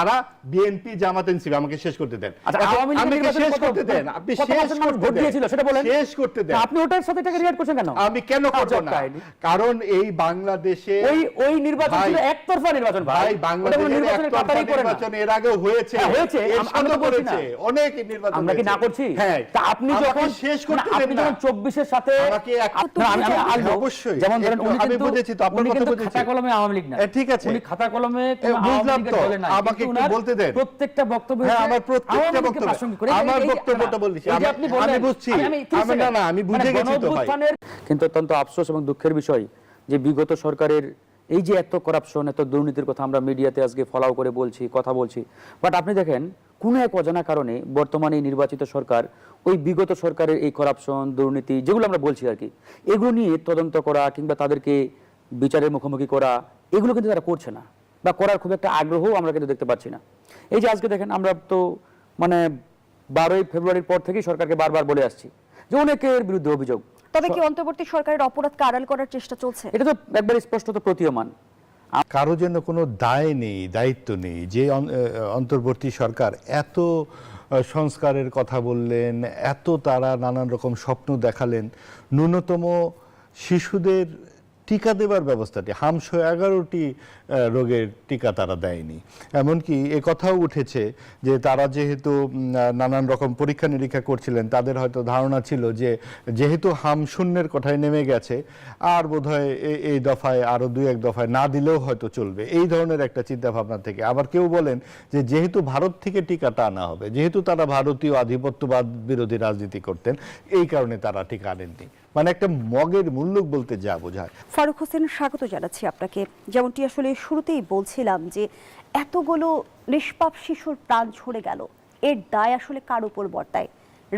তারা বিএনপি জামাত এনসিপি। আমাকে শেষ করতে দেন, আমাকে শেষ করতে দেন, আপনি শেষ করতে দেন। আপনি ওটার সাথে এটাকে রিঅ্যাক্ট করছেন কেন? আমি কেন করব না? কারণ এই বাংলাদেশে ওই নির্বাচন ছিল একতরফা নির্বাচন ভাই। বাংলাদেশের নির্বাচন এর আগেও হয়েছে, আমরা করেছে অনেক নির্বাচন। আমরা কি না করছি? হ্যাঁ, তা আপনি যখন শেষ করতে দেন, আপনি যখন 24 এর সাথে আমাকে আমি অবশ্যই, যেমন ধরেন উনি আমি কিন্তু বুঝেছি তো, আপনার কথা বুঝেছি, খাতা কলমে আওয়ামী লীগ না। ঠিক আছে, উনি খাতা কলমে বুঝলাম তো, আমাকে একটু বলতে দেন। প্রত্যেকটা বক্তব্য, হ্যাঁ, আমার প্রত্যেকটা বক্তব্য, আমার বক্তব্যটা বলছি, আমি বুঝছি, আমি বুঝে গেছি তো ভাই। কিন্তু অত্যন্ত আফসোস এবং দুঃখের বিষয় যে বিগত সরকারের এই যে এত করাপশন, এত দুর্নীতির কথা আমরা মিডিয়াতে আজকে ফলাও করে বলছি, কথা বলছি, বাট আপনি দেখেন কোন এক অজানা কারণে বর্তমানে নির্বাচিত সরকার ওই বিগত সরকারের এই করাপশন, দুর্নীতি যেগুলো আমরা বলছি আর কি, এগুলো নিয়ে তদন্ত করা কিংবা তাদেরকে বিচারের মুখোমুখি করা, এগুলো কিন্তু তারা করছে না, বা করার খুব একটা আগ্রহ আমরা কিন্তু দেখতে পাচ্ছি না। এই যে আজকে দেখেন আমরা তো মানে 12ই ফেব্রুয়ারির পর থেকেই সরকারকে বারবার বলে আসছি যে অনেকের বিরুদ্ধে অভিযোগ। তবে কি অন্তর্বর্তী সরকারের অপরাধকে আড়াল করার চেষ্টা চলছে? এটা তো একবার স্পষ্টত প্রতীয়মান। কারো জন্য কোনো দায় নেই, দায়িত্ব নেই। যে অন্তর্বর্তী সরকার এত সংস্কারের কথা বললেন, এত তারা নানান রকম স্বপ্ন দেখালেন, ন্যূনতম শিশুদের টিকা দেবার ব্যবস্থাটি, হামসহ 11টি রোগের টিকা তারা দেয়নি। এমনকি এ কথাও উঠেছে যে তারা যেহেতু নানান রকম পরীক্ষা নিরীক্ষা করছিলেন, তাদের হয়তো ধারণা ছিল যে যেহেতু শূন্যের কোঠায় নেমে গেছে, আর বোধহয় এই দফায় আরও 2-1 দফায় না দিলেও হয়তো চলবে, এই ধরনের একটা চিন্তা ভাবনা থেকে। আবার কেউ বলেন যে যেহেতু ভারত থেকে টিকাটা আনা হবে, যেহেতু তারা ভারতীয় আধিপত্যবাদ বিরোধী রাজনীতি করতেন, এই কারণে তারা টিকা আনেননি। মানে একটা মগের মুল্লুক বলতে যা বোঝায়। ফারুক হোসেন, স্বাগত জানাচ্ছি আপনাকে। যেমনটি আসলে শুরুতেই বলছিলাম যে এতগুলো নিষ্পাপ শিশুর প্রাণ ঝরে গেল, এর দায় আসলে কার উপর বর্তায়?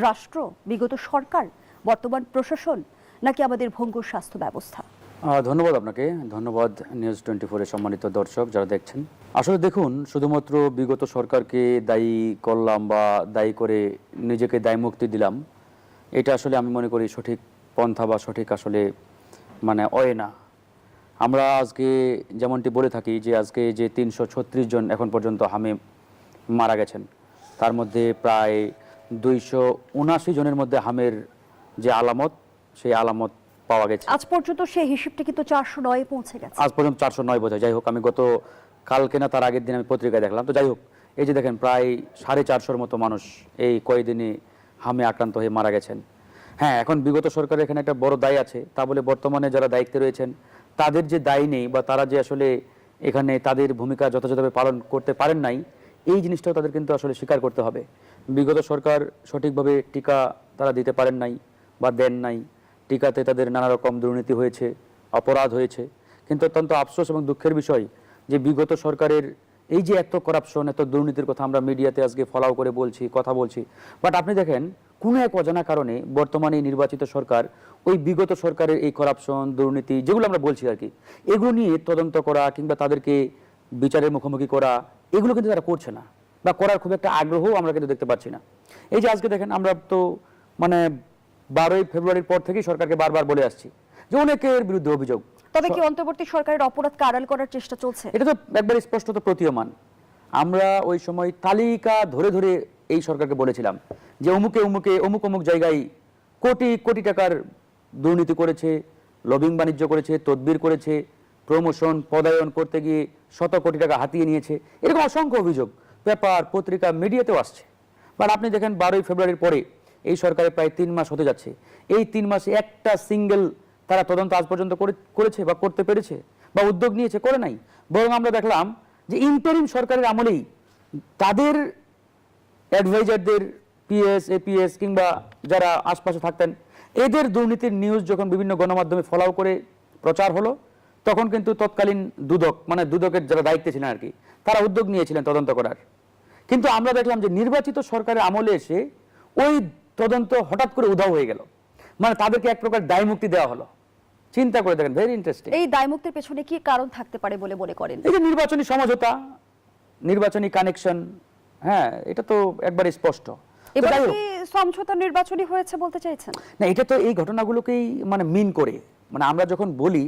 রাষ্ট্র, বিগত সরকার, বর্তমান প্রশাসন, নাকি আমাদের ভঙ্গুর স্বাস্থ্য ব্যবস্থা? ধন্যবাদ আপনাকে, ধন্যবাদ নিউজ 24-এর সম্মানিত দর্শক যারা দেখছেন। আসলে দেখুন, শুধুমাত্র বিগত সরকারকে দায়ী করলাম বা দায়ী করে নিজেকে দায়মুক্তি দিলাম, এটা আসলে আমি মনে করি সঠিক পন্থা বা সঠিক আসলে মানে না। আমরা আজকে যেমনটি বলে থাকি যে আজকে যে 336 জন এখন পর্যন্ত হামে মারা গেছেন, তার মধ্যে প্রায় 279 জনের মধ্যে হামের যে আলামত, সেই আলামত পাওয়া গেছে। আজ পর্যন্ত সেই হিসেবটা কিন্তু 409 পৌঁছে গেছে। আজ পর্যন্ত 409 বোঝায়। যাই হোক, আমি গত কালকে না তার আগের দিন আমি পত্রিকায় দেখলাম। তো যাই হোক, এই যে দেখেন প্রায় 450 মতো মানুষ এই কয়েকদিনে হামে আক্রান্ত হয়ে মারা গেছেন। হ্যাঁ, এখন বিগত সরকারের এখানে একটা বড় দায় আছে, তা বলে বর্তমানে যারা দায়িত্বে রয়েছেন তাদের যে দায় নেই বা তারা যে আসলে এখানে তাদের ভূমিকা যথাযথভাবে পালন করতে পারেন নাই, এই জিনিসটাও তাদের কিন্তু আসলে স্বীকার করতে হবে। বিগত সরকার সঠিকভাবে টিকা তারা দিতে পারেন নাই বা দেন নাই, টিকাতে তাদের নানা রকম দুর্নীতি হয়েছে, অপরাধ হয়েছে। কিন্তু অত্যন্ত আফসোস এবং দুঃখের বিষয় যে বিগত সরকারের এই যে এত করাপশন, এত দুর্নীতির কথা আমরা মিডিয়াতে আজকে ফলাও করে বলছি, কথা বলছি, বাট আপনি দেখেন কোন এক অজানা কারণে বর্তমানে নির্বাচিত সরকার ওই বিগত সরকারের এই করাপশন, দুর্নীতি যেগুলো আমরা বলছি আর কি, এগুলো নিয়ে তদন্ত করা কিংবা তাদেরকে বিচারের মুখোমুখি করা, এগুলো কিন্তু তারা করছে না, বা করার খুব একটা আগ্রহ আমরা কিন্তু দেখতে পাচ্ছি না। এই যে আজকে দেখেন আমরা তো মানে 12ই ফেব্রুয়ারির পর থেকেই সরকারকে বারবার বলে আসছি যে অনেকের বিরুদ্ধে অভিযোগ। তবে কি অন্তর্বর্তী সরকারের অপরাধকে আড়াল করার চেষ্টা চলছে? এটা তো একবার স্পষ্টত প্রতীয়মান। আমরা ওই সময় তালিকা ধরে ধরে এই সরকারকে বলেছিলাম যে অমুকে অমুকে অমুক অমুক জায়গায় কোটি কোটি টাকার দুর্নীতি করেছে, লবিং বাণিজ্য করেছে, তদবির করেছে, প্রমোশন পদায়ন করতে গিয়ে শত কোটি টাকা হাতিয়ে নিয়েছে, এরকম অসংখ্য অভিযোগ পেপার, পত্রিকা, মিডিয়াতেও আসছে। বাট আপনি দেখেন 12ই ফেব্রুয়ারির পরে এই সরকারের প্রায় 3 মাস হতে যাচ্ছে, এই 3 মাসে একটা সিঙ্গেল তারা তদন্ত আজ পর্যন্ত করেছে বা করতে পেরেছে বা উদ্যোগ নিয়েছে? করে নাই। বরং আমরা দেখলাম যে ইন্টারিম সরকারের আমলেই তাদের অ্যাডভাইজারদের, পিএস, এপিএস কিংবা যারা আশপাশে থাকতেন, এদের দুর্নীতির নিউজ যখন বিভিন্ন গণমাধ্যমে ফলাও করে প্রচার হলো, তখন কিন্তু তৎকালীন দুদক, মানে দুদকের যারা দায়িত্বে ছিলেন আর কি, তারা উদ্যোগ নিয়েছিলেন তদন্ত করার। কিন্তু আমরা দেখলাম যে নির্বাচিত সরকারের আমলে এসে ওই তদন্ত হঠাৎ করে উধাও হয়ে গেল, মানে তাদেরকে এক প্রকার দায়মুক্তি দেওয়া হলো। চিন্তা করে দেখেন, ভেরি ইন্টারেস্টিং। এই দায়মুক্তির পেছনে কি কারণ থাকতে পারে বলে মনে করেন? এই যে নির্বাচনী সমঝোতা, নির্বাচনী কানেকশন, হ্যাঁ, এটা তো একবার স্পষ্ট। এবারে কি সমঝোতা নির্বাচনী হয়েছে বলতে চাইছেন? না, এটা তো এই ঘটনাগুলোকেই মানে মিন করে, মানে আমরা যখন বলি,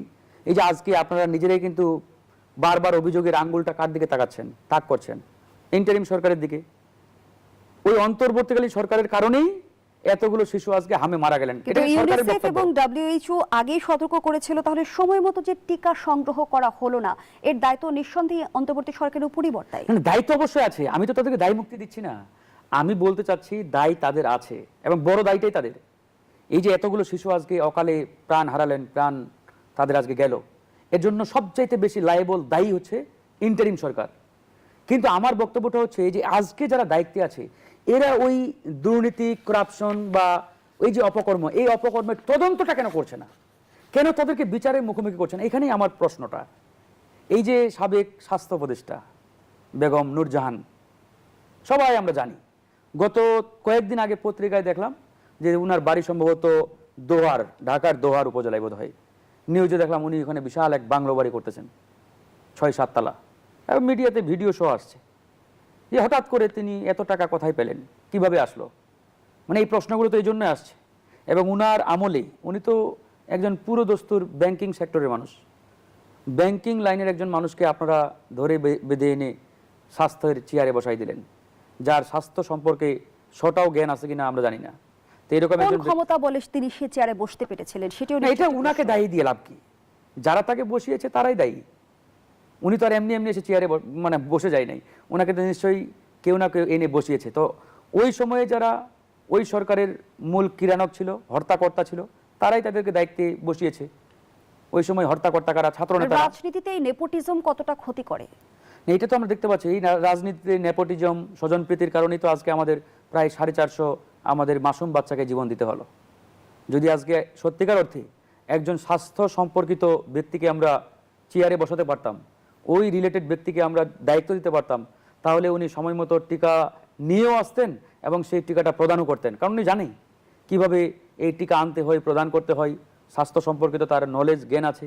এই যে আজকে আপনারা নিজেরাই কিন্তু বারবার অভিযোগের আঙ্গুলটা কার দিকে তাকাচ্ছেন, তাক করছেন, ইন্টারিম সরকারের দিকে। ওই অন্তর্বর্তীকালীন সরকারের কারণেই এতগুলো শিশু আজকে হামে মারা গেলেন। কিন্তু এটাই সরকারের ইউনিসেফ বক্তব্য। এবং WHO আগেই সতর্ক করেছিল, তাহলে সময় মতো যে টিকা সংগ্রহ করা হলো না, এর দায়িত্ব নিঃসন্দেহে অন্তর্বর্তী সরকারের উপরই বর্তায়। না, দায়িত্ব অবশ্যই আছে, আমি তো তাদেরকে দায় মুক্তি দিচ্ছি না। আমি বলতে চাচ্ছি দায় তাদের আছে এবং বড় দায়টাই তাদের। এই যে এতগুলো শিশু আজকে অকালে প্রাণ হারালেন, প্রাণ তাদের আজকে গেল, এর জন্য সবচাইতে বেশি লায়েবল দায়ী হচ্ছে ইন্টারিম সরকার। কিন্তু আমার বক্তব্যটা হচ্ছে এই যে আজকে যারা দায়িত্বে আছে এরা ওই দুর্নীতি, করাপশন বা ওই যে অপকর্ম, এই অপকর্মের তদন্তটা কেন করছে না, কেন তাদেরকে বিচারের মুখোমুখি করছে না? এখানেই আমার প্রশ্নটা। এই যে সাবেক স্বাস্থ্য উপদেষ্টা বেগম নূরজাহান, সবাই আমরা জানি, গত কয়েকদিন আগে পত্রিকায় দেখলাম যে উনার বাড়ি সম্ভবত দোহার, ঢাকার দোহার উপজেলায় বোধ হয়, নিউজে দেখলাম উনি ওখানে বিশাল এক বাংলো বাড়ি করতেছেন 6-7 তলা, এবং মিডিয়াতে ভিডিও শো আসছে যে হঠাৎ করে তিনি এত টাকা কোথায় পেলেন, কিভাবে আসলো। মানে এই প্রশ্নগুলো তো এই জন্য আসছে। এবং উনার আমলে উনি তো একজন পুরোদস্তুর ব্যাংকিং সেক্টরের মানুষ, ব্যাংকিং লাইনের একজন মানুষকে আপনারা ধরে বেঁধে এনে স্বাস্থ্যের চেয়ারে বসাই দিলেন, যার স্বাস্থ্য সম্পর্কে শটাও জ্ঞান আছে কিনা আমরা জানি না। তো এরকম কোন একজন ক্ষমতা বলে তিনি সে চেয়ারে বসতে পেরেছিলেন সেটিও না, এটা উনাকে দায়ী দিয়ে লাভ কি? যারা তাকে বসিয়েছে তারাই দায়ী। উনি তো আর এমনি এমনি এসে চেয়ারে মানে বসে যায় নাই, ওনাকে তো নিশ্চয়ই কেউ না কেউ এনে বসিয়েছে। তো ওই সময়ে যারা ওই সরকারের মূল কিরানক ছিল, হর্তাকর্তা ছিল, তারাই তাদেরকে দায়িত্বে বসিয়েছে। ওই সময় হর্তাকর্তা কারা? ছাত্রনেতারা। রাজনীতিতে এই নেপোটিজম কতটা ক্ষতি করে? এটা তো আমরা দেখতে পাচ্ছি, এই রাজনীতিতে নেপোটিজম, স্বজনপ্রীতির কারণেই তো আজকে আমাদের প্রায় 450 আমাদের মাসুম বাচ্চাকে জীবন দিতে হলো। যদি আজকে সত্যিকার অর্থে একজন স্বাস্থ্য সম্পর্কিত ব্যক্তিকে আমরা চেয়ারে বসাতে পারতাম, ওই রিলেটেড ব্যক্তিকে আমরা দায়িত্ব দিতে পারতাম, তাহলে উনি সময় মতো টিকা নিয়েও আসতেন এবং সেই টিকাটা প্রদানও করতেন। কারণ উনি জানেন কিভাবে এই টিকা আনতে হয়, প্রদান করতে হয়, স্বাস্থ্য সম্পর্কিত তার নলেজ জ্ঞান আছে।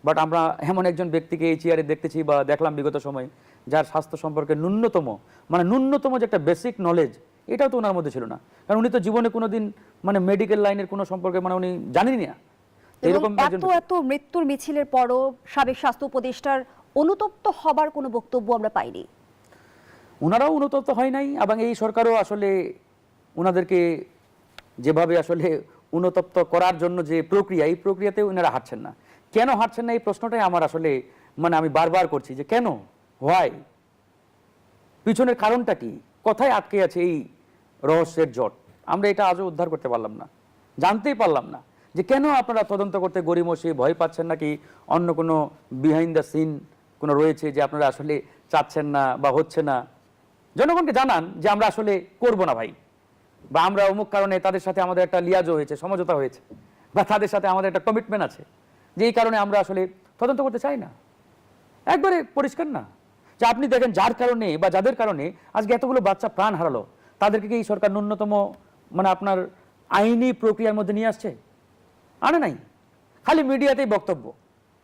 বাট আমরা এমন একজন ব্যক্তিকে এই চেয়ারে দেখতেছি বা দেখলাম বিগত সময়ে, যার স্বাস্থ্য সম্পর্কে ন্যূনতম যে একটা বেসিক নলেজ, এটাও তো ওনার মধ্যে ছিল না। কারণ উনি তো জীবনে কোনোদিন মেডিকেল লাইনের কোনো সম্পর্কে উনি জানেনই না। এরকম এত মৃত্যুর মিছিলের পরও সাবেক স্বাস্থ্য উপদেষ্টার অনুতপ্ত হবার কোনো বক্তব্য আমরা পাইনি। ওনারাও অনুতপ্ত হয় নাই এবং এই সরকারও আসলে ওনাদেরকে যেভাবে আসলে অনুতপ্ত করার জন্য যে প্রক্রিয়া, এই প্রক্রিয়াতে ওনারা হাঁটছেন না। কেন হাঁটছেন না এই প্রশ্নটাই আমার আসলে আমি বারবার করছি যে কেন, হোয়াই, পিছনের কারণটা কি, কোথায় আটকে আছে এই রহস্যের জট? আমরা এটা আজও উদ্ধার করতে পারলাম না, জানতেই পারলাম না যে কেন আপনারা তদন্ত করতে গড়িমসি ভয় পাচ্ছেন, নাকি অন্য কোনো বিহাইন্ড দ্য সিন কোনো রয়েছে যে আপনারা আসলে চাচ্ছেন না বা হচ্ছে না। জনগণকে জানান যে আমরা আসলে করব না ভাই, বা আমরা অমুক কারণে তাদের সাথে আমাদের একটা লিয়াজও হয়েছে, সমঝোতা হয়েছে, বা তাদের সাথে আমাদের একটা কমিটমেন্ট আছে, যে এই কারণে আমরা আসলে তদন্ত করতে চাই না। একবারে পরিষ্কার না যে আপনি দেখেন যার কারণে বা যাদের কারণে আজকে এতগুলো বাচ্চা প্রাণ হারালো, তাদেরকে কি এই সরকার ন্যূনতম আপনার আইনি প্রক্রিয়ার মধ্যে নিয়ে আসছে? আনে নাই। খালি মিডিয়াতেই বক্তব্য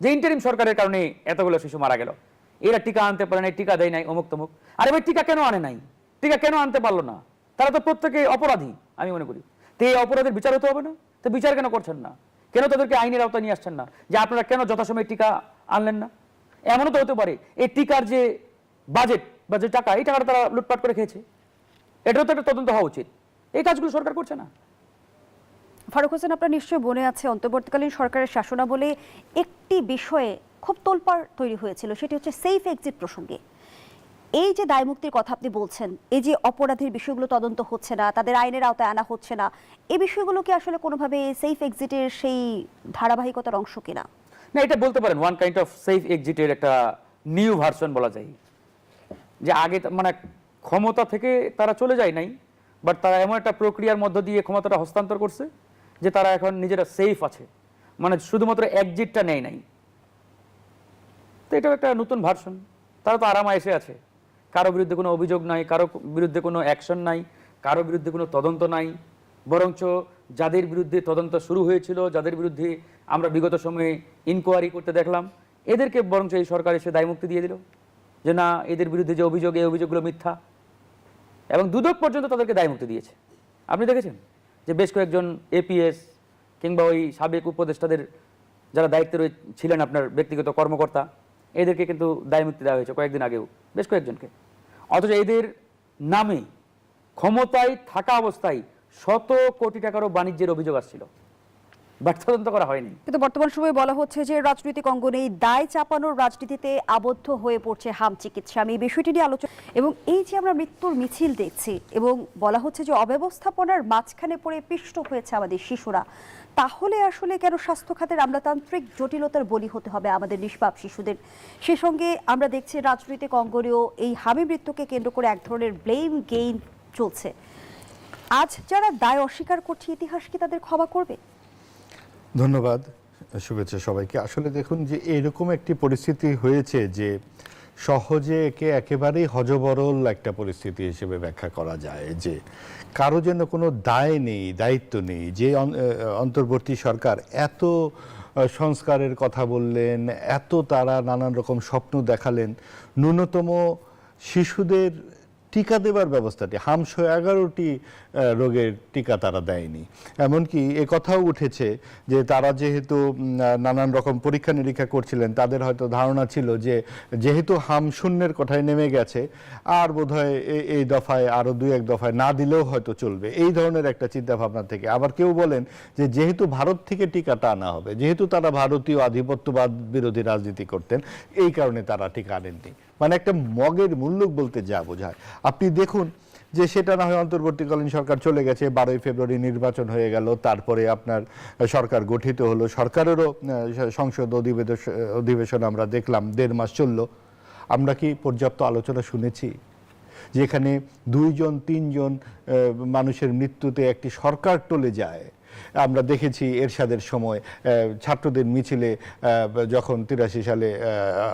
যে ইন্টারিম সরকারের কারণে এতগুলো শিশু মারা গেল, এরা টিকা আনতে পারে নাই, টিকা দেয় নাই, অমুক তমুক। আরে ভাই, টিকা কেন আনে নাই? টিকা কেন আনতে পারলো না? তারা তো প্রত্যেকে অপরাধী আমি মনে করি। তো এই অপরাধের বিচার হতে হবে না? তো বিচার কেন করছেন না? কেন তাদেরকে আইনের আওতায় নিয়ে আসছেন না? যে আপনারা কেন যথাসময়ে টিকা আনলেন না? এমনও তো হতে পারে এই টিকার যে বাজেট বা যে টাকা, এই টাকাটা তারা লুটপাট করে খেয়েছে, এটাও তো একটা তদন্ত হওয়া উচিত। এই কাজগুলো সরকার করছে না। ফারুক হোসেন, আপনার নিশ্চয়ই মনে আছে অন্তর্বর্তীকালীন সরকারের শাসনামলে একটি বিষয়ে খুব তোলপাড় তৈরি হয়েছিল, সেটি হচ্ছে সেফ এক্সিট প্রসঙ্গে। এই যে দায়মুক্তির কথা আপনি বলছেন, এই যে অপরাধের বিষয়গুলো তদন্ত হচ্ছে না, তাদের আইনের আওতায় আনা হচ্ছে না, এই বিষয়গুলো কি আসলে কোনোভাবে সেফ এক্সিটের সেই ধারাবাহিকতার অংশ কিনা? না, এটা বলতে পারেন ওয়ান কাইন্ড অফ সেফ এক্সিটের একটা নিউ ভার্সন বলা যায়। যে আগে ক্ষমতা থেকে তারা চলে যায় নাই, বাট তারা এমন একটা প্রক্রিয়ার মধ্য দিয়ে ক্ষমতাটা হস্তান্তর করছে যে তারা এখন নিজেরা সেফ আছে, শুধুমাত্র এক্সিটটা নেয় নাই। তো এটাও একটা নতুন ভার্সন। তারা তো আরামে এসে আছে, কারো বিরুদ্ধে কোনো অভিযোগ নাই, কারো বিরুদ্ধে কোনো অ্যাকশন নাই, কারো বিরুদ্ধে কোনো তদন্ত নাই। বরঞ্চ যাদের বিরুদ্ধে তদন্ত শুরু হয়েছিল, যাদের বিরুদ্ধে আমরা বিগত সময়ে ইনকোয়ারি করতে দেখলাম, এদেরকে বরঞ্চ এই সরকার এসে দায়মুক্তি দিয়ে দিল যে না, এদের বিরুদ্ধে যে অভিযোগ, এই অভিযোগগুলো মিথ্যা, এবং দুদক পর্যন্ত তাদেরকে দায়মুক্তি দিয়েছে। আপনি দেখেছেন যে বেশ কয়েকজন এপিএস কিংবা ওই সাবেক উপদেষ্টাদের যারা দায়িত্বে ছিলেন, আপনার ব্যক্তিগত কর্মকর্তা, এদেরকে কিন্তু দায়মুক্তি দেওয়া হয়েছে কয়েকদিন আগেও, বেশ কয়েকজনকে। অথচ এদের নামে ক্ষমতায় থাকা অবস্থায় শত কোটি টাকারও বাণিজ্যের অভিযোগ আসছিল, বাট তদন্ত করা হয়নি। কিন্তু বর্তমান সময়ে বলা হচ্ছে যে রাজনৈতিক অঙ্গনে এই দায় চাপানোর রাজনীতিতে আবদ্ধ হয়ে পড়ছে হাম চিকিৎসা। আমি এই বিষয়টি নিয়ে আলোচনা, এবং এই যে আমরা মৃত্যুর মিছিল দেখছি এবং বলা হচ্ছে যে অব্যবস্থাপনার মাঝখানে পড়ে পিষ্ট হয়েছে আমাদের শিশুরা, তাহলে আসলে কেন স্বাস্থ্য খাতের আমলাতান্ত্রিক জটিলতার বলি হতে হবে আমাদের নিষ্পাপ শিশুদের? সে সঙ্গে আমরা দেখছি রাজনৈতিক অঙ্গনেও এই হামি মৃত্যুকে কেন্দ্র করে এক ধরনের ব্লেম গেইম চলছে। আজ যারা দায় অস্বীকার করছে, ইতিহাস কি তাদের ক্ষমা করবে? ধন্যবাদ, শুভেচ্ছা সবাইকে। আসলে দেখুন যে এরকম একটি পরিস্থিতি হয়েছে যে সহজে একে একেবারেই হযবরল একটা পরিস্থিতি হিসেবে ব্যাখ্যা করা যায়, যে কারো যেন কোনো দায় নেই, দায়িত্ব নেই। যে অন্তর্বর্তী সরকার এত সংস্কারের কথা বললেন, এত তারা নানান রকম স্বপ্ন দেখালেন, ন্যূনতম শিশুদের টিকা দেবার ব্যবস্থাটি, হামস 11টি রোগের টিকা তারা দেয়নি। এমনকি এ কথাও উঠেছে যে তারা যেহেতু নানান রকম পরীক্ষা নিরীক্ষা করছিলেন, তাদের হয়তো ধারণা ছিল যে যেহেতু হাম শূন্যের কথায় নেমে গেছে, আর বোধহয় এই দফায় আরও 2-1 দফায় না দিলেও হয়তো চলবে, এই ধরনের একটা চিন্তা ভাবনা থেকে। আবার কেউ বলেন যে যেহেতু ভারত থেকে টিকাটা আনা হবে, যেহেতু তারা ভারতীয় আধিপত্যবাদ বিরোধী রাজনীতি করতেন, এই কারণে তারা টিকা আনেননি। মানে একটা মগের মূল্যক বলতে যা বোঝায়। আপনি দেখুন যে সেটা না হয় অন্তর্বর্তীকালীন সরকার চলে গেছে, 12ই ফেব্রুয়ারি নির্বাচন হয়ে গেল, তারপরে আপনার সরকার গঠিত হলো, সরকারেরও সংসদ অধিবেশন আমরা দেখলাম, 1.5 মাস চলল। আমরা কি পর্যাপ্ত আলোচনা শুনেছি? যেখানে 2-3 মানুষের মৃত্যুতে একটি সরকার টলে যায়। আমরা দেখেছি এরশাদের সময় ছাত্রদের মিছিলে যখন 83 সালে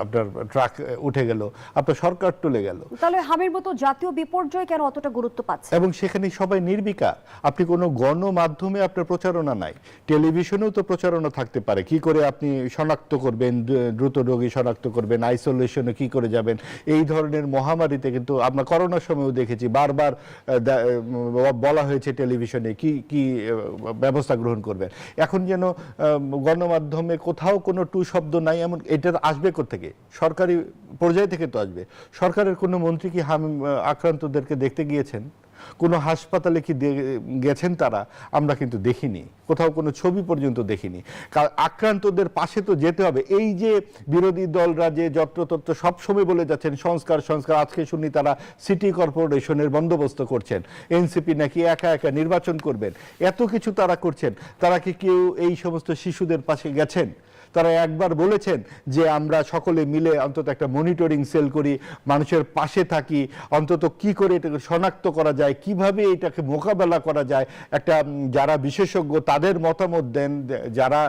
আপনার ট্রাক উঠে গেল, আপনার সরকার টলে গেল। তাহলে হামের মতো জাতীয় বিপর্যয় কেন অতটা গুরুত্ব পাচ্ছে? এবং সেখানে সবাই নির্বিকার। আপনি কোনো গণমাধ্যমে আপনার প্রচারণা নাই, টেলিভিশনেও তো প্রচারণা থাকতে পারে। কি করে আপনি শনাক্ত করবেন, দ্রুত রোগী শনাক্ত করবেন, আইসোলেশনে কি করে যাবেন? এই ধরনের মহামারীতে কিন্তু আমরা করোনার সময়ও দেখেছি, বারবার বলা হয়েছে টেলিভিশনে কি কি ব্যবস্থা গ্রহণ করবেন। এখন যেন গণমাধ্যমে কোথাও কোনো টু শব্দ নাই। এমন এটার আসবে কোত্থেকে? সরকারি পর্যায় থেকে তো আসবে। সরকারের কোনো মন্ত্রী কি আক্রান্তদেরকে দেখতে গিয়েছেন? কোনো হাসপাতালে কি গেছেন তারা? আমরা কিন্তু দেখিনি, কোথাও কোনো ছবি পর্যন্ত দেখিনি। আক্রান্তদের পাশে তো যেতে হবে। এই যে বিরোধী দলরা যে যত্রতত্র সবসময় বলে যাচ্ছেন সংস্কার সংস্কার, আজকে শুনি তারা সিটি কর্পোরেশনের বন্দোবস্ত করছেন, এনসিপি নাকি একা একা নির্বাচন করবেন, এত কিছু তারা করছেন। তারা কি কেউ এই সমস্ত শিশুদের পাশে গেছেন? তারা একবার বলেছেন যে আমরা সকলে মিলে অন্তত একটা মনিটরিং সেল করি, মানুষের পাশে থাকি, অন্তত কি করে এটাকে শনাক্ত করা যায়, কিভাবে এটাকে মোকাবেলা করা যায়, একটা যারা বিশেষজ্ঞ তাদের মতামত দেন, যারা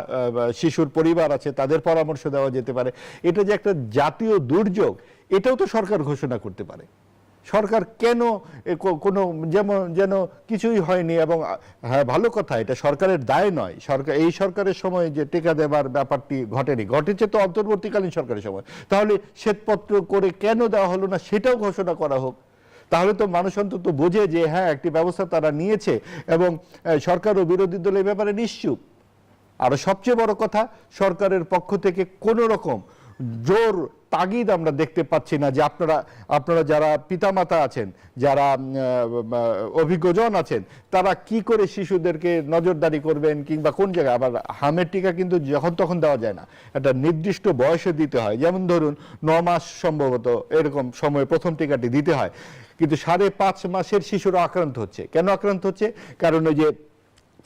শিশুর পরিবার আছে তাদের পরামর্শ দেওয়া যেতে পারে। এটা যে একটা জাতীয় দুর্যোগ, এটাও তো সরকার ঘোষণা করতে পারে। সরকার কেন কোনো যেন কিছুই হয়নি? এবং হ্যাঁ, ভালো কথা, এটা সরকারের দায় নয়। এই সরকারের সময় যে টিকা দেবার ব্যাপারটি ঘটেনি, ঘটেছে তো অন্তর্বর্তীকালীন সরকারের সময়। তাহলে শ্বেতপত্র করে কেন দেওয়া হলো না, সেটাও ঘোষণা করা হোক। তাহলে তো মানুষ অন্তত বোঝে যে হ্যাঁ, একটি ব্যবস্থা তারা নিয়েছে এবং সরকার ও বিরোধী দলের ব্যাপারে নিশ্চুপ। আর সবচেয়ে বড় কথা, সরকারের পক্ষ থেকে কোনো রকম জোর তাগিদ আমরা দেখতে পাচ্ছি না যে আপনারা যারা পিতামাতা আছেন, যারা অভিজ্ঞজন আছেন, তারা কি করে শিশুদেরকে নজরদারি করবেন, কিংবা কোন জায়গায়। আবার হামের টিকা কিন্তু যখন তখন দেওয়া যায় না, একটা নির্দিষ্ট বয়সে দিতে হয়। যেমন ধরুন 9 মাস সম্ভবত এরকম সময়ে প্রথম টিকাটি দিতে হয়, কিন্তু 5.5 মাসের শিশুরা আক্রান্ত হচ্ছে। কেন আক্রান্ত হচ্ছে? কারণ ওই যে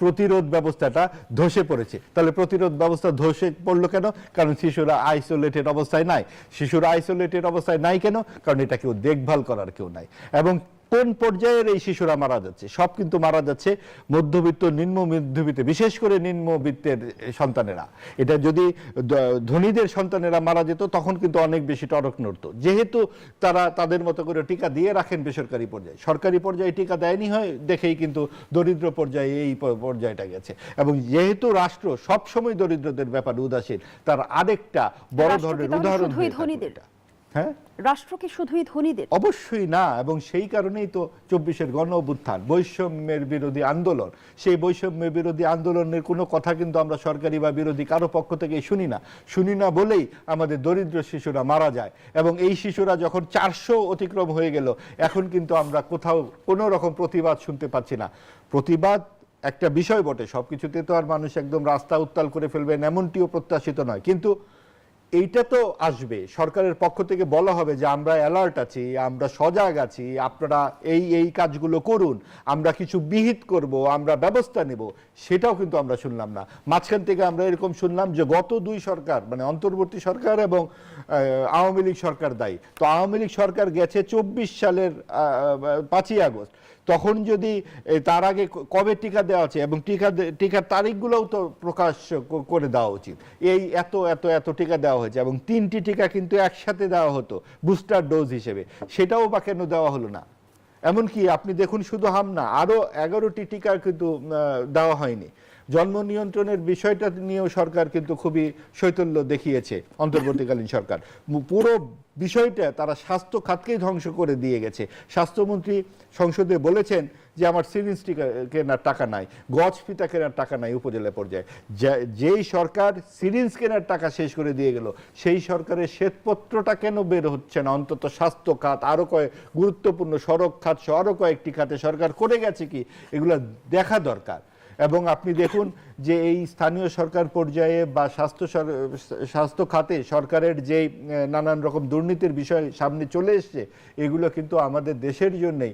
প্রতিরোধ ব্যবস্থাটা ধসে পড়েছে। তাহলে প্রতিরোধ ব্যবস্থা ধসে পড়লো কেন? কারণ শিশুরা আইসোলেটেড অবস্থায় নাই। শিশুরা আইসোলেটেড অবস্থায় নাই কেন? কারণ এটা কেউ দেখভাল করার কেউ নাই। এবং কোন পর্যায়ের এই শিশুরা মারা যাচ্ছে? সব কিন্তু মারা যাচ্ছে মধ্যবিত্ত, নিম্ন মধ্যবিত্ত, বিশেষ করে নিম্নবিত্তের সন্তানেরা। এটা যদি ধনীদের সন্তানেরা মারা যেত তখন কিন্তু অনেক বেশি টনক নড়তো। যেহেতু তারা তাদের মতো করে টিকা দিয়ে রাখেন বেসরকারি পর্যায়ে, সরকারি পর্যায়ে টিকা দেয়নি হয় দেখেই কিন্তু দরিদ্র পর্যায়ে এই পর্যায়টা গেছে। এবং যেহেতু রাষ্ট্র সবসময় দরিদ্রদের ব্যাপারে উদাসীন, তার আরেকটা বড় ধরনের উদাহরণ হ্যাঁ, রাষ্ট্র কি শুধুই ধনীদের? অবশ্যই না। এবং সেই কারণেই তো 24-এর গণ অভ্যুত্থান, বৈষম্যের বিরোধী আন্দোলন। সেই বৈষম্য বিরোধী আন্দোলনের কোনো কথা কিন্তু আমরা সরকারি বা বিরোধী কারো পক্ষ থেকে শুনি না বলেই আমাদের দরিদ্র শিশুরা মারা যায়। এবং এই শিশুরা যখন 400 অতিক্রম হয়ে গেল, এখন কিন্তু আমরা কোথাও কোনো রকম প্রতিবাদ শুনতে পাচ্ছি না। প্রতিবাদ একটা বিষয় বটে, সবকিছুতে তো আর মানুষ একদম রাস্তা উত্তাল করে ফেলবেন এমনটিও প্রত্যাশিত নয়, কিন্তু এইটা তো আসবে। সরকারের পক্ষ থেকে বলা হবে যে আমরা অ্যালার্ট আছি, আমরা সজাগ আছি, আপনারা এই কাজগুলো করুন, আমরা কিছু বিহিত করব, আমরা ব্যবস্থা নেব। সেটাও কিন্তু আমরা শুনলাম না। মাঝখান থেকে আমরা এরকম শুনলাম যে গত 2 সরকার, মানে অন্তর্বর্তী সরকার এবং আওয়ামী লীগ সরকার দায়ী। তো আওয়ামী লীগ সরকার গেছে 24 সালের 5ই আগস্ট। তখন যদি তার আগে কবে টিকা দেওয়া আছে এবং টিকার তারিখগুলোও তো প্রকাশ করে দেওয়া উচিত। এই এত টিকা দেওয়া হয়েছে এবং 3টি টিকা কিন্তু একসাথে দেওয়া হতো বুস্টার ডোজ হিসেবে, সেটাও বা কেন দেওয়া হলো না? এমনকি আপনি দেখুন, শুধু হাম না, আরো 11টি টিকা কিন্তু দেওয়া হয়নি। জন্ম নিয়ন্ত্রণের বিষয়টা নিয়েও সরকার কিন্তু খুবই শৈথল্য দেখিয়েছে, অন্তর্বর্তীকালীন সরকার। পুরো বিষয়টা তারা স্বাস্থ্য খাতকেই ধ্বংস করে দিয়ে গেছে। স্বাস্থ্যমন্ত্রী সংসদে বলেছেন যে আমার সিরিঞ্জ টিকা কেনার টাকা নাই, গজ ফিতা কেনার টাকা নাই উপজেলা পর্যায়ে। যেই সরকার সিরিঞ্জ কেনার টাকা শেষ করে দিয়ে গেল, সেই সরকারের শ্বেতপত্রটা কেন বের হচ্ছে না? অন্তত স্বাস্থ্য খাত, আরো গুরুত্বপূর্ণ সড়ক খাত সহ আরো কয়েকটি খাতে সরকার করে গেছে কি, এগুলো দেখা দরকার। এবং আপনি দেখুন যে এই স্থানীয় সরকার পর্যায়ে বা স্বাস্থ্য খাতে সরকারের যে নানান রকম দুর্নীতির বিষয় সামনে চলে এসছে, এগুলো কিন্তু আমাদের দেশের জন্যই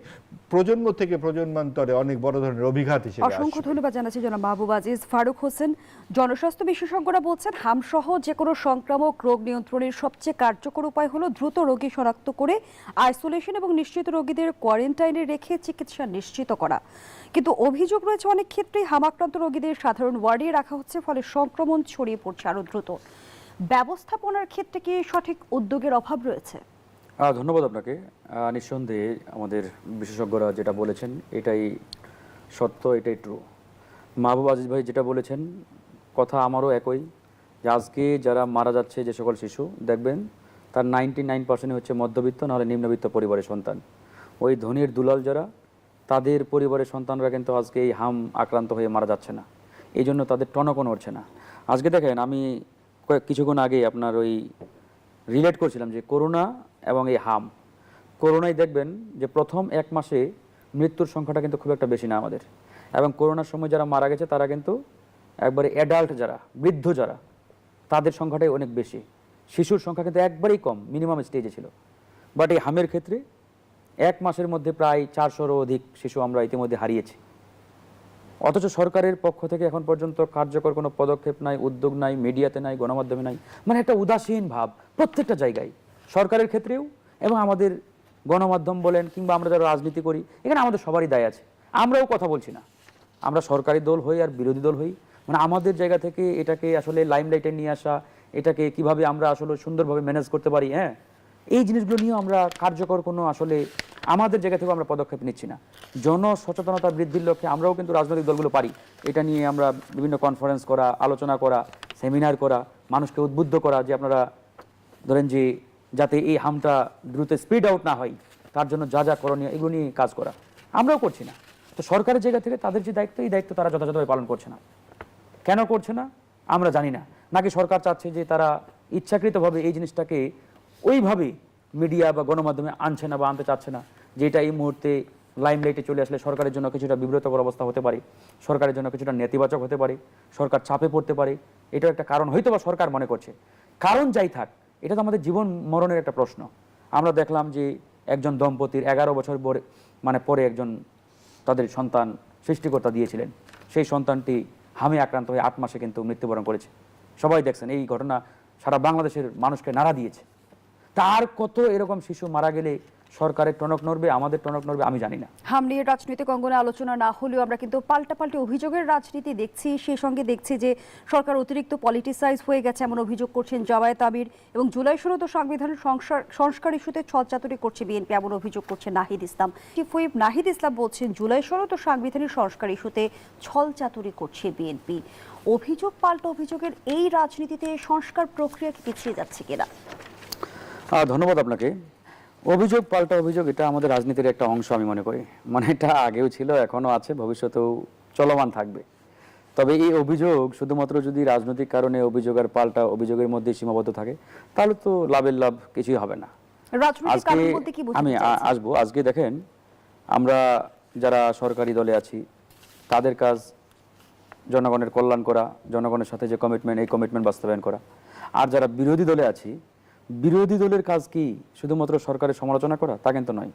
প্রজন্ম থেকে প্রজন্মান্তরে অনেক বড় ধরনের অভিঘাত হিসেবে আসছে। অসংখ্য ধন্যবাদ জানাচ্ছি জনাব মাহবুব আজিজ। ফারুক হোসেন, জনস্বাস্থ্য বিশেষজ্ঞরা বলছেন হামসহ যে কোনো সংক্রামক রোগ নিয়ন্ত্রণের সবচেয়ে কার্যকর উপায় হলো দ্রুত রোগী শনাক্ত করে আইসোলেশন এবং নিশ্চিত রোগীদের কোয়ারেন্টাইনে রেখে চিকিৎসা নিশ্চিত করা। কিন্তু অভিযোগ রয়েছে অনেক ক্ষেত্রেই হামাক্রান্ত রোগীদের সাধারণ ওয়ার্ডে রাখা হচ্ছে, ফলে সংক্রমণ ছড়িয়ে পড়ছে আরো দ্রুত। ব্যবস্থাপনার ক্ষেত্রে কি সঠিক উদ্যোগের অভাব রয়েছে? ধন্যবাদ আপনাকে। নিঃসন্দেহে আমাদের বিশেষজ্ঞরা যেটা বলেছেন এটাই সত্য, এটাই ট্রু। মাহবুব আজিজ ভাই যেটা বলেছেন কথা আমারও একই, যে আজকে যারা মারা যাচ্ছে যে সকল শিশু, দেখবেন তার 99% হচ্ছে মধ্যবিত্ত নাহলে নিম্নবিত্ত পরিবারের সন্তান। ওই ধনীর দুলাল যারা, তাদের পরিবারের সন্তানরা কিন্তু আজকে এই হাম আক্রান্ত হয়ে মারা যাচ্ছে না, এই জন্য তাদের টনকও নড়ছে না। আজকে দেখেন, আমি কিছুক্ষণ আগে আপনার ওই রিলেট করছিলাম যে করোনা এবং এই হাম। করোনায় দেখবেন যে প্রথম 1 মাসে মৃত্যুর সংখ্যাটা কিন্তু খুব একটা বেশি না আমাদের, এবং করোনার সময় যারা মারা গেছে তারা কিন্তু একবারে অ্যাডাল্ট যারা, বৃদ্ধ যারা, তাদের সংখ্যাটাই অনেক বেশি। শিশুর সংখ্যা কিন্তু একবারেই কম, মিনিমাম স্টেজে ছিল। বাট এই হামের ক্ষেত্রে 1 মাসের মধ্যে প্রায় 400-এরও অধিক শিশু আমরা ইতিমধ্যে হারিয়েছি। অথচ সরকারের পক্ষ থেকে এখন পর্যন্ত কার্যকর কোনো পদক্ষেপ নাই, উদ্যোগ নাই, মিডিয়াতে নাই, গণমাধ্যমে নাই, মানে একটা উদাসীন ভাব প্রত্যেকটা জায়গায়, সরকারের ক্ষেত্রেও এবং আমাদের গণমাধ্যম বলেন কিংবা আমরা যারা রাজনীতি করি, এখানে আমাদের সবারই দায় আছে। আমরাও কথা বলছি না, আমরা সরকারি দল হই আর বিরোধী দল হই, মানে আমাদের জায়গা থেকে এটাকে আসলে লাইমলাইটে নিয়ে আসা, এটাকে কিভাবে আমরা আসলে সুন্দরভাবে ম্যানেজ করতে পারি, হ্যাঁ, এই জিনিসগুলো নিয়েও আমরা কার্যকর কোনো আসলে আমাদের জায়গা থেকে আমরা পদক্ষেপ নিচ্ছি না। জনসচেতনতা বৃদ্ধির লক্ষ্যে আমরাও কিন্তু রাজনৈতিক দলগুলো পারি, এটা নিয়ে আমরা বিভিন্ন কনফারেন্স করা, আলোচনা করা, সেমিনার করা, মানুষকে উদ্বুদ্ধ করা যে আপনারা ধরেন যে যাতে এই হামটা দ্রুত স্পিড আউট না হয় তার জন্য যা যা করণীয় এগুলো নিয়ে কাজ করা। আমরাও করছি না। তো সরকারের জায়গা থেকে তাদের যে দায়িত্ব, এই দায়িত্ব তারা যথাযথভাবে পালন করছে না। কেন করছে না আমরা জানি না, নাকি সরকার চাচ্ছে যে তারা ইচ্ছাকৃতভাবে এই জিনিসটাকে ওইভাবে মিডিয়া বা গণমাধ্যমে আনছে না বা আনতে চাচ্ছে না, যেটা এই মুহূর্তে লাইমলাইটে চলে আসলে সরকারের জন্য কিছুটা বিব্রতকর অবস্থা হতে পারে, সরকারের জন্য কিছুটা নেতিবাচক হতে পারে, সরকার চাপে পড়তে পারে। এটাও একটা কারণ হয়তো বা সরকার মনে করছে। কারণ যাই থাক, এটা তো আমাদের জীবন মরণের একটা প্রশ্ন। আমরা দেখলাম যে একজন দম্পতির 11 বছর পরে একজন তাদের সন্তান সৃষ্টিকর্তা দিয়েছিলেন, সেই সন্তানটি হামে আক্রান্ত হয়ে 8 মাসে কিন্তু মৃত্যুবরণ করেছে। সবাই দেখছেন, এই ঘটনা সারা বাংলাদেশের মানুষকে নাড়া দিয়েছে। তার কত এরকম শিশু মারা গেলে সরকারের টনক নড়বে, আমাদের টনক নড়বে, আমি জানি না। হাম নিয়ে রাজনৈতিক অঙ্গনে আলোচনা না হলেও আমরা কিন্তু পাল্টাপাল্টি অভিযোগের রাজনীতি দেখছি। সেই সঙ্গে দেখছি যে সরকার অতিরিক্ত পলিটিসাইজ হয়ে গেছে এমন অভিযোগ করছেন জামায়াত আমির, এবং জুলাই 16 সংবিধানের সংস্কার ইস্যুতে ছলচাতুরি করছে বিএনপি এমন অভিযোগ করছে নাহিদ ইসলাম। চিফ হুইপ নাহিদ ইসলাম বলছেন জুলাই 16 সাংবিধানিক সংস্কার ইস্যুতে ছলচাতুরি করছে বিএনপি। অভিযোগ পাল্টা অভিযোগের এই রাজনীতিতে সংস্কার প্রক্রিয়া কি পিছিয়ে যাচ্ছে কিনা? ধন্যবাদ আপনাকে। অভিযোগ পাল্টা অভিযোগ এটা আমাদের রাজনীতির একটা অংশ আমি মনে করি। মানে এটা আগেও ছিল, এখনো আছে, ভবিষ্যতেও চলমান থাকবে। তবে এই অভিযোগ শুধুমাত্র যদি রাজনৈতিক কারণে অভিযোগ আর পাল্টা অভিযোগের মধ্যে সীমাবদ্ধ থাকে, তাহলে তো লাভের লাভ কিছুই হবে না। রাজনৈতিক আজকে কারণ বলতে কি বোঝাতে আমি চাইছেন? আসবো। আজকে দেখেন, আমরা যারা সরকারি দলে আছি তাদের কাজ জনগণের কল্যাণ করা, জনগণের সাথে যে কমিটমেন্ট, এই কমিটমেন্ট বাস্তবায়ন করা। আর যারা বিরোধী দলে আছি, বিরোধী দলের কাজ কি শুধুমাত্র সরকারের সমালোচনা করা? তা কিন্তু নয়।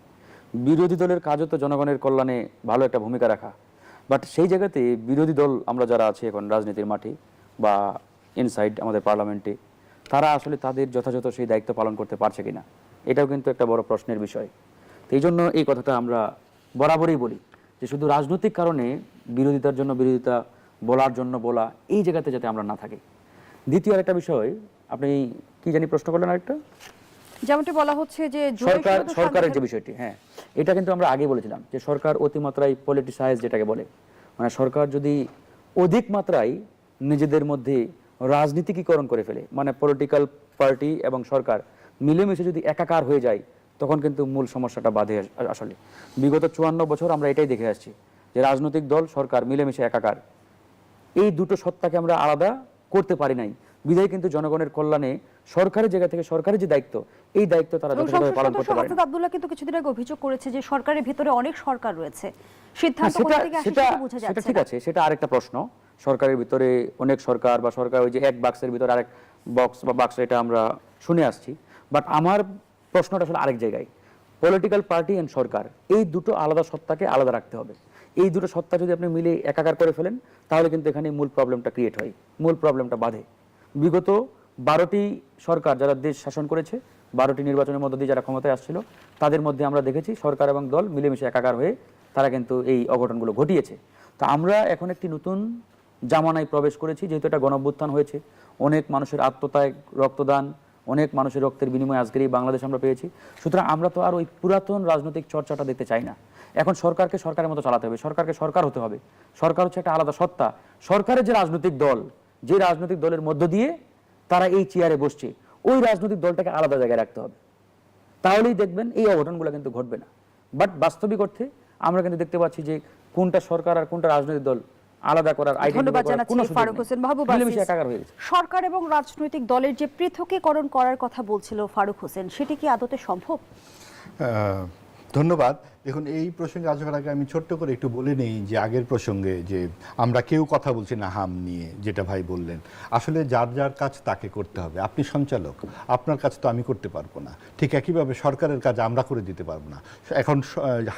বিরোধী দলের কাজও তো জনগণের কল্যাণে ভালো একটা ভূমিকা রাখা। বাট সেই জায়গাতে বিরোধী দল আমরা যারা আছি এখন রাজনীতির মাঠে বা ইনসাইড আমাদের পার্লামেন্টে, তারা আসলে তাদের যথাযথ সেই দায়িত্ব পালন করতে পারছে কিনা, এটাও কিন্তু একটা বড় প্রশ্নের বিষয়। তো এই জন্য এই কথাটা আমরা বরাবরই বলি যে শুধু রাজনৈতিক কারণে বিরোধিতার জন্য বিরোধিতা, বলার জন্য বলা, এই জায়গাতে যাতে আমরা না থাকি। দ্বিতীয় আরেকটা বিষয়, আপনি কি জানি প্রশ্ন করলেন আরেকটা, যেমনটি বলা হচ্ছে যে জোরে শুধু সরকারের যে শান্তি- বিষয়টি, হ্যাঁ, এটা কিন্তু আমরা আগে বলেছিলাম যে সরকার অতিমাত্রায় পলিটিসাইজ যেটাকে বলে, মানে সরকার যদি অধিক মাত্রায় নিজেদের মধ্যে রাজনীতিকীকরণ করে ফেলে, মানে পলিটিক্যাল পার্টি এবং সরকার মিলেমিশে যদি একাকার হয়ে যায়, তখন কিন্তু মূল সমস্যাটা বাধে। আসলে বিগত 54 বছর আমরা এটাই দেখে আসছি যে রাজনৈতিক দল সরকার মিলেমিশে একাকার, এই দুটো সত্তাকে আমরা আলাদা করতে পারি নাই। বিধায় কিন্তু জনগণের কল্যাণে সরকারের জায়গা থেকে সরকারের যে দায়িত্ব, এই দায়িত্ব তারা এবং যথাযথভাবে সংসদ পালন সদস্য করতে পারে না। হাসান আব্দুল্লাহ কিন্তু কিছুদিন আগে অভিযোগ করেছে যে সরকারের ভিতরে অনেক সরকার রয়েছে, সিদ্ধান্ত হ্যাঁ, কোথা থেকে আসে সেটা বোঝা সেটা যাচ্ছে ঠিক না। আছে, সেটা আরেকটা প্রশ্ন। সরকারের ভিতরে অনেক সরকার বা সরকার ওই যে এক বাক্সের ভিতরে আরেক বক্স বা বাক্স, এটা আমরা শুনে আসছি। বাট আমার প্রশ্নটা আসলে আরেক জায়গায়। পলিটিক্যাল পার্টি এন্ড সরকার, এই দুটো আলাদা সত্তাকে আলাদা রাখতে হবে। এই দুটো সত্তা যদি আপনি মিলে একাকার করে ফেলেন, তাহলে কিন্তু এখানে মূল প্রবলেমটা ক্রিয়েট হয়, মূল প্রবলেমটা বাধে। বিগত 12টি সরকার যারা দেশ শাসন করেছে, 12টি নির্বাচনের মধ্য দিয়ে যারা ক্ষমতায় আসছিল, তাদের মধ্যে আমরা দেখেছি সরকার এবং দল মিলেমিশে একাকার হয়ে তারা কিন্তু এই অঘটনগুলো ঘটিয়েছে। তো আমরা এখন একটি নতুন জামানায় প্রবেশ করেছি, যেহেতু এটা গণঅভ্যুত্থান হয়েছে, অনেক মানুষের আত্মত্যাগ, রক্তদান, অনেক মানুষের রক্তের বিনিময়ে আজকের এই বাংলাদেশ আমরা পেয়েছি। সুতরাং আমরা তো আর ওই পুরাতন রাজনৈতিক চর্চাটা দেখতে চাই না। এখন সরকারকে সরকারের মতো চালাতে হবে, সরকারকে সরকার হতে হবে। সরকার হচ্ছে একটা আলাদা সত্তা। সরকারের যে রাজনৈতিক দল, যে রাজনৈতিক দলের মধ্য দিয়ে তারা এই চেয়ারে বসছে, ওই রাজনৈতিক দলটাকে আলাদা জায়গায় রাখতে হবে। তাহলেই দেখবেন এই অঘটনগুলো কিন্তু ঘটবে না। বাট বাস্তবিক অর্থে আমরা কিন্তু দেখতে পাচ্ছি যে কোনটা সরকার আর কোনটা রাজনৈতিক দল আলাদা করার ধন্যবাদ জানাচ্ছি ফারুক হোসেন। মাহবুব আজিজ, একাকার হয়ে গেছে। সরকার এবং রাজনৈতিক দলের যে পৃথকীকরণ করার কথা বলছিল ফারুক হোসেন, সেটি কি আদতে সম্ভব? ধন্যবাদ। দেখুন, এই প্রসঙ্গে আসবার আগে আমি ছোট্ট করে একটু বলে নেই যে আগের প্রসঙ্গে যে আমরা কেউ কথা বলছি না হাম নিয়ে, যেটা ভাই বললেন, আসলে যার যার কাজ তাকে করতে হবে। আপনি সঞ্চালক, আপনার কাজ তো আমি করতে পারবো না, ঠিক একইভাবে সরকারের কাজ আমরা করে দিতে পারবো না। এখন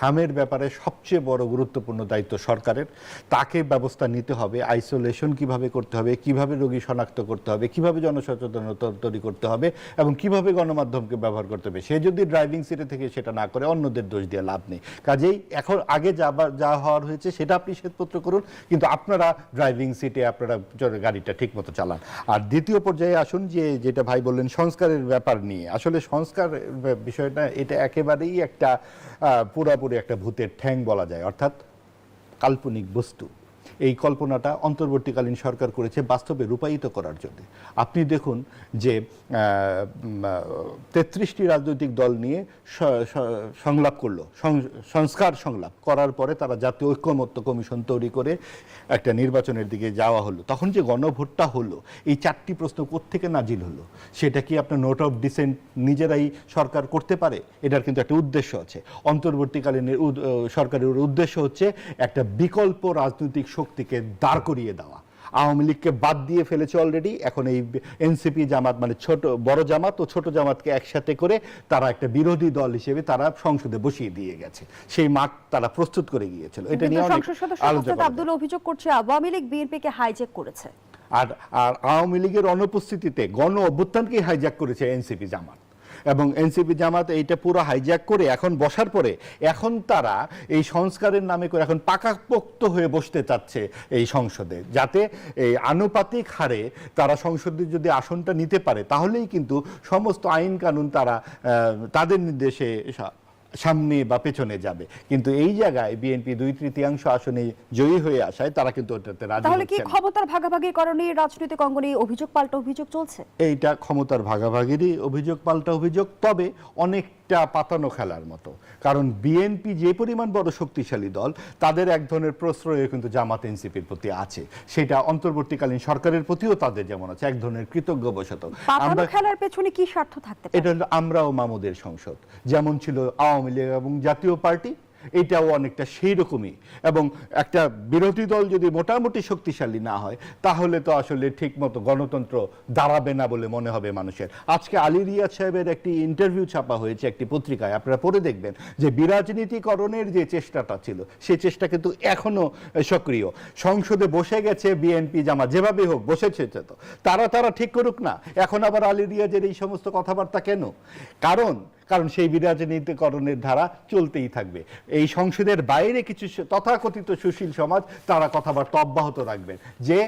হামের ব্যাপারে সবচেয়ে বড় গুরুত্বপূর্ণ দায়িত্ব সরকারের। তাকে ব্যবস্থা নিতে হবে, আইসোলেশন কিভাবে করতে হবে, কিভাবে রোগী শনাক্ত করতে হবে, কিভাবে জনসচেতনতা তৈরি করতে হবে এবং কিভাবে গণমাধ্যমকে ব্যবহার করতে হবে। সে যদি ড্রাইভিং সিটে থেকে সেটা না করে, অন্যদের দোষ দিয়ে লাভ নেই। কাজেই এখন আগে যা হওয়ার হয়েছে সেটা আপনি শ্বেতপত্র করুন, কিন্তু আপনারা ড্রাইভিং সিটে আপনারা গাড়িটা ঠিক মতো চালান। আর দ্বিতীয় পর্যায়ে আসুন, যেটা ভাই বললেন সংস্কারের ব্যাপার নিয়ে। আসলে সংস্কার বিষয়টা এটা একেবারেই একটা পুরাপুরি একটা ভূতের ঠ্যাং বলা যায়, অর্থাৎ কাল্পনিক বস্তু। এই কল্পনাটা অন্তর্বর্তীকালীন সরকার করেছে বাস্তবে রূপায়িত করার জন্য। আপনি দেখুন যে 33টি রাজনৈতিক দল নিয়ে সংলাপ করলো, সংস্কার সংলাপ করার পরে তারা জাতীয় ঐক্যমত্য কমিশন তৈরি করে একটা নির্বাচনের দিকে যাওয়া হলো। তখন যে গণভোটটা হলো, এই 4টি প্রশ্ন কোত্থেকে নাজিল হলো? সেটা কি আপনার নোট অফ ডিসেন্ট নিজেরাই সরকার করতে পারে? এটার কিন্তু একটা উদ্দেশ্য আছে। অন্তর্বর্তীকালীন সরকারের উদ্দেশ্য হচ্ছে একটা বিকল্প রাজনৈতিক শক্তিকে দাঁড় করিয়ে দেওয়া। আওয়ামী লীগকে বাদ দিয়ে ফেলেছে অলরেডি, এখন এই এনসিপি জামাত, মানে বড় জামাত ও ছোট জামাতকে একসাথে করে তারা একটা বিরোধী দল হিসেবে তারা সংসদে বসিয়ে দিয়ে গেছে। সেই মাঠ তারা প্রস্তুত করে গিয়েছিল। এটা নিয়ে অনেক সংসদ সদস্য আলোচনা হাসান আব্দুল্লাহ অভিযোগ করছে আওয়ামী লীগ বিএনপিকে হাইজ্যাক করেছে। আর আওয়ামী লীগের অনুপস্থিতিতে গণ অভ্যুত্থানকে হাইজ্যাক করেছে এনসিপি জামাত, এবং এনসিপি জামাত এইটা পুরো হাইজ্যাক করে এখন বসার পরে এখন তারা এই সংস্কারের নামে করে এখন পাকাপোক্ত হয়ে বসতে চাচ্ছে এই সংসদে, যাতে এই আনুপাতিক হারে তারা সংসদে যদি আসনটা নিতে পারে, তাহলেই কিন্তু সমস্ত আইন কানুন তারা তাদের নির্দেশে সামনে বা পেছনে যাবে, কিন্তু এই জায়গায় বিএনপি 2/3 আসনে জয়ী হয়ে আসায় তারা কিন্তু ওটাতে রাজি তাহলে কি হচ্ছেন না। ক্ষমতার ভাগাভাগির কারণে রাজনৈতিক অঙ্গনে অভিযোগ পাল্টা অভিযোগ চলছে? এইটা ক্ষমতার ভাগাভাগিরই অভিযোগ পাল্টা অভিযোগ, তবে অনেকটা পাতানো খেলার মতো। কারণ বিএনপি যে পরিমাণ বড় শক্তিশালী দল, তাদের এক ধরনের প্রশ্রয় কিন্তু জামাত এনসিপির প্রতি আছে, সেটা অন্তর্বর্তীকালীন সরকারের প্রতিও তাদের যেমন আছে, এক ধরনের কৃতজ্ঞবশত। পাতানো খেলার পেছনে কি স্বার্থ থাকতে পারে? এটা হলো আমরাও মামুদের সংসদ, যেমন ছিল আওয়ামী লীগ এবং জাতীয় পার্টি, এটাও অনেকটা সেই রকমই। এবং একটা বিরোধী দল যদি মোটামুটি শক্তিশালী না হয়, তাহলে তো আসলে ঠিকমতো গণতন্ত্র দাঁড়াবে না বলে মনে হবে মানুষের। আজকে আলী রিয়াদ সাহেবের একটি ইন্টারভিউ ছাপা হয়েছে একটি পত্রিকায়, আপনারা পড়ে দেখবেন যে বিরাজনীতিকরণের যে চেষ্টাটা ছিল, সেই চেষ্টা কিন্তু এখনো সক্রিয়। সংসদে বসে গেছে বিএনপি জামাত, যেভাবে হোক বসেছে, তো তারা ঠিক করুক না। এখন আবার আলী রিয়াজের এই সমস্ত কথাবার্তা কেন? কারণ সেই বিরাজনীতিকরণের ধারা চলতেই থাকবে। এই সংসদের বাইরে কিছু তথাকথিত সুশীল সমাজ তারা কথাবার্তা অব্যাহত রাখবেন যে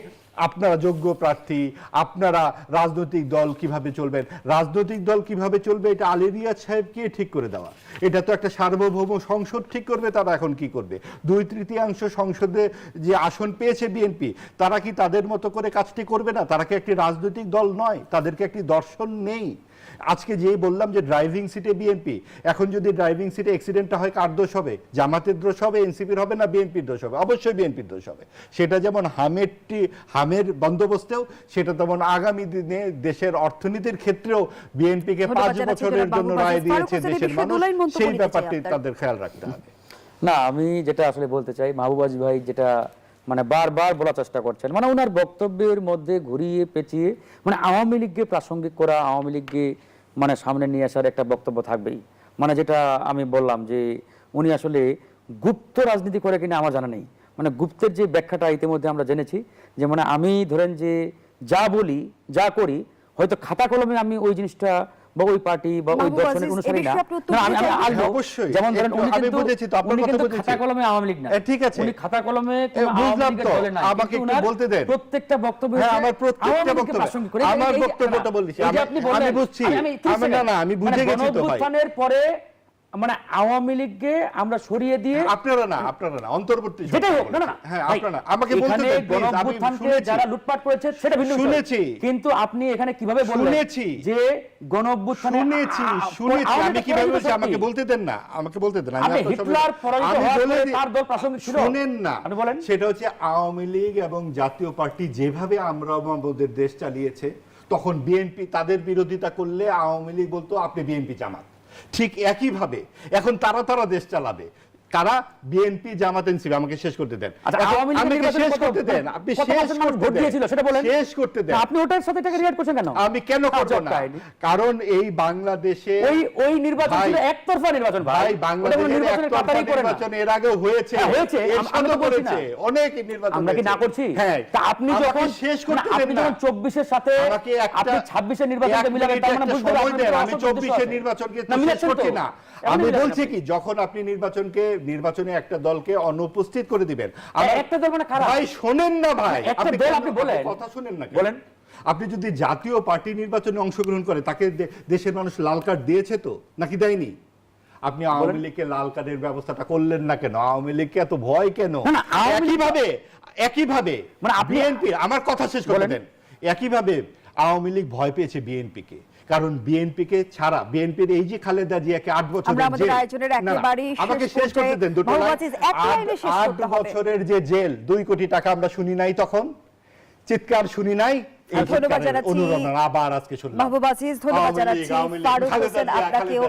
আপনারা যোগ্য প্রার্থী, আপনারা রাজনৈতিক দল কিভাবে চলবেন, রাজনৈতিক দল কিভাবে চলবে এটা আলী রিয়াদ সাহেবকে ঠিক করে দেওয়া। এটা তো একটা সার্বভৌম সংসদ ঠিক করবে। তারা এখন কি করবে? 2/3 সংসদে যে আসন পেয়েছে বিএনপি, তারা কি তাদের মতো করে কাজটি করবে না? তারা কি একটি রাজনৈতিক দল নয়? তাদেরকে একটি দর্শন নেই? আজকে যেই বললাম যে ড্রাইভিং সিটে বিএনপি, এখন যদি ড্রাইভিং সিটে অ্যাক্সিডেন্টটা হয়, কার দোষ হবে? জামাতের দোষ হবে, এনসিপির হবে, না বিএনপির দোষ হবে? অবশ্যই বিএনপির দোষ হবে। সেটা যেমন হামের বন্দোবস্তেও, সেটা তেমন আগামী দিনে দেশের অর্থনীতির ক্ষেত্রেও বিএনপিকে 5 বছরের জন্য রায় দিয়েছে দেশের মানুষ, সেই ব্যাপারটি তাদের খেয়াল রাখতে হবে। না, আমি যেটা আসলে বলতে চাই, মাহবুব আজিজ ভাই যেটা মানে বারবার বলার চেষ্টা করছেন, মানে ওনার বক্তব্যের মধ্যে ঘুরিয়ে পেঁচিয়ে মানে আওয়ামী লীগকে প্রাসঙ্গিক করা, আওয়ামী লীগকে মানে সামনে নিয়ে আসার একটা বক্তব্য থাকবেই। মানে যেটা আমি বললাম যে উনি আসলে গুপ্ত রাজনীতি করে কিনা আমার জানা নেই। মানে গুপ্তের যে ব্যাখ্যাটা ইতিমধ্যে আমরা জেনেছি, যে মানে আমি ধরেন যে যা বলি যা করি, হয়তো খাতা কলমে আমি ওই জিনিসটা বা ওই পার্টি বা ওই দর্শনের অনুসারী না। আমি অবশ্যই, যেমন ধরেন উনি আমি বুঝেছি তো, আপনার কথা বুঝেছি। খাতা কলমে আওয়ামী লীগ না, ঠিক আছে, উনি খাতা কলমে কোনো আওয়ামী বুঝলাম লীগের তো, দলে নাই। আমাকে একটু বলতে দেন। প্রত্যেকটা বক্তব্য, আমার প্রত্যেকটা বক্তব্য, আমার বক্তব্যটা বলছি, আমি বুঝছি, আমি বুঝে গেছি তো ভাই। গণঅভ্যুত্থানের পরে মানে আওয়ামী লীগকে আমরা সরিয়ে দিয়ে, আপনারা না অন্তর্বর্তী যেটাই হোক, না হ্যাঁ, আপনারা আমাকে বলতে দেন প্লিজ। আমি গণঅভ্যুত্থানকে যারা লুটপাট করেছে সেটা ভিন্ন বিষয়। শুনেছি, কিন্তু আপনি এখানে কিভাবে বললেন যে গণঅভ্যুত্থানে শুনেছি আমি কিভাবে বলছি? আমাকে বলতে দেন না, আমাকে বলতে দেন। আপনি হিটলার পরাজিত হওয়ার পরে তার দল প্রাসঙ্গিক ছিল। শুনেন না, আপনি বলেন। সেটা হচ্ছে আওয়ামী লীগ এবং জাতীয় পার্টি যেভাবে আমরা আমাদের দেশ চালিয়েছে, তখন বিএনপি তাদের বিরোধিতা করলে আওয়ামী লীগ বলতো আপনি বিএনপি জামাত। ঠিক একইভাবে এখন তারা দেশ চালাবে। কারা? বিএনপি জামাত এনসিপি। আমাকে শেষ করতে দেন, আমাকে শেষ করতে দেন, আপনি ভোট দিয়েছিল সেটা বলেন, শেষ করতে দেন। আপনি ওটার সাথে এটাকে রিয়াক্ট করছেন কেন? আমি কেন করব না? কারণ এই বাংলাদেশে ওই নির্বাচন ছিল একতরফা নির্বাচন ভাই। বাংলাদেশের একতরফা নির্বাচন এর আগেও হয়েছে, আমরা তো বলছি না অনেক নির্বাচন আমরা কি না করছি? হ্যাঁ, তা আপনি যখন শেষ করতে দেন না, 24 এর সাথে আপনি 26 এর নির্বাচনকে মিলাবেন, তার মানে বুঝতে পারবেন আমি 24 এর নির্বাচনকে শেষ করছি না। আমি বলছি কি, যখন আপনি নির্বাচনে একটা দলকে অনুপস্থিত করে দিবেন, একটা দল মানে খারাপ ভাই শোনেন না ভাই, আপনি বলেন, কথা শুনেন না, বলেন। আপনি যদি জাতীয় পার্টি নির্বাচনে অংশগ্রহণ করে, তাকে দেশের মানুষ লাল কার্ড দিয়েছে তো, নাকি দেয়নি? আপনি আওয়ামী লীগকে লাল কার্ডের ব্যবস্থাটা করলেন না কেন? আওয়ামী লীগকে এত ভয় কেন? একইভাবে মানে বিএনপি, আমার কথা শেষ করে দেন, একইভাবে আওয়ামী লীগ ভয় পেয়েছে বিএনপিকে। কারণ বিএনপিকে ছাড়া, বিএনপির এই যে খালেদা জিয়াকে 8 বছরের জেল, আমাকে শেষ করতে দেন, 8 বছরের যে জেল, 2 কোটি টাকা আমরা শুনি নাই তখন? চিৎকার শুনি নাই? ধন্যবাদ জানাচ্ছি আবার আজকে শুনলাম মাহবুব আজিজ, ধন্যবাদ জানাচ্ছি ফারুক হোসেন আপনাকেও।